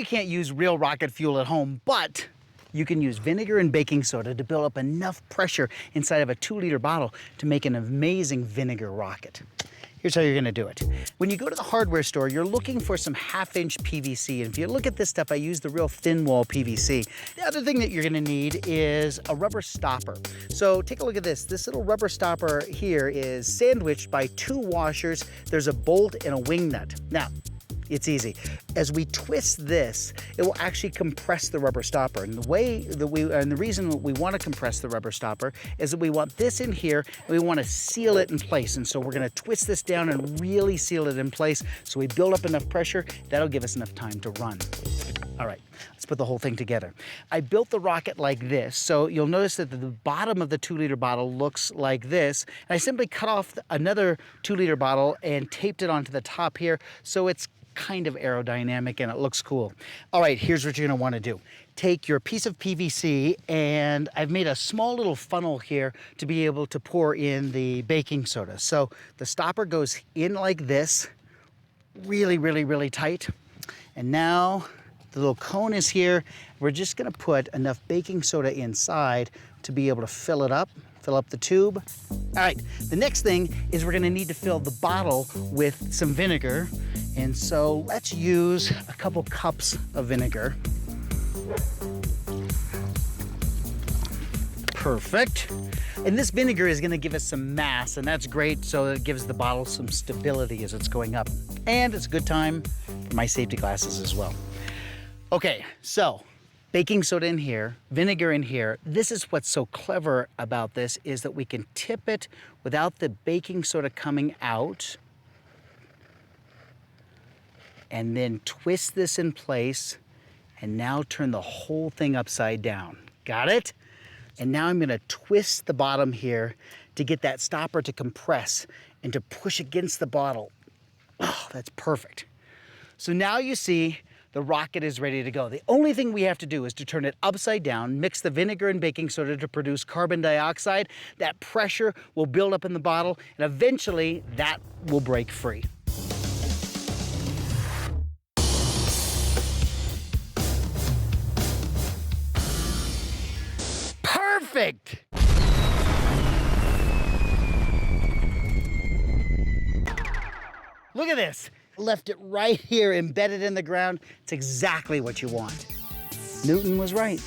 you can't use real rocket fuel at home, but you can use vinegar and baking soda to build up enough pressure inside of a 2-liter bottle to make an amazing vinegar rocket. Here's how you're gonna do it. When you go to the hardware store, you're looking for some 1/2-inch PVC. And if you look at this stuff, I use the real thin wall PVC. The other thing that you're gonna need is a rubber stopper. So take a look at this. This little rubber stopper here is sandwiched by 2 washers. There's a bolt and a wing nut. Now, it's easy. As we twist this, it will actually compress the rubber stopper. And the reason we want to compress the rubber stopper is that we want this in here and we want to seal it in place. And so we're going to twist this down and really seal it in place so we build up enough pressure. That'll give us enough time to run. All right, let's put the whole thing together. I built the rocket like this, so you'll notice that the bottom of the 2-liter bottle looks like this. And I simply cut off another 2-liter bottle and taped it onto the top here, so it's kind of aerodynamic and it looks cool. All right, here's what you're gonna wanna do. Take your piece of PVC, and I've made a small little funnel here to be able to pour in the baking soda. So the stopper goes in like this, really, really, really tight. And now the little cone is here. We're just gonna put enough baking soda inside to be able to fill it up, fill up the tube. All right, the next thing is we're gonna need to fill the bottle with some vinegar. And so let's use a couple cups of vinegar. Perfect. And this vinegar is gonna give us some mass, and that's great, so it gives the bottle some stability as it's going up. And it's a good time for my safety glasses as well. Okay, so baking soda in here, vinegar in here. This is what's so clever about this, is that we can tip it without the baking soda coming out, and then twist this in place, and now turn the whole thing upside down. Got it? And now I'm gonna twist the bottom here to get that stopper to compress and to push against the bottle. Oh, that's perfect. So now you see the rocket is ready to go. The only thing we have to do is to turn it upside down, mix the vinegar and baking soda to produce carbon dioxide. That pressure will build up in the bottle, and eventually that will break free. Perfect! Look at this. Left it right here embedded in the ground. It's exactly what you want. Newton was right.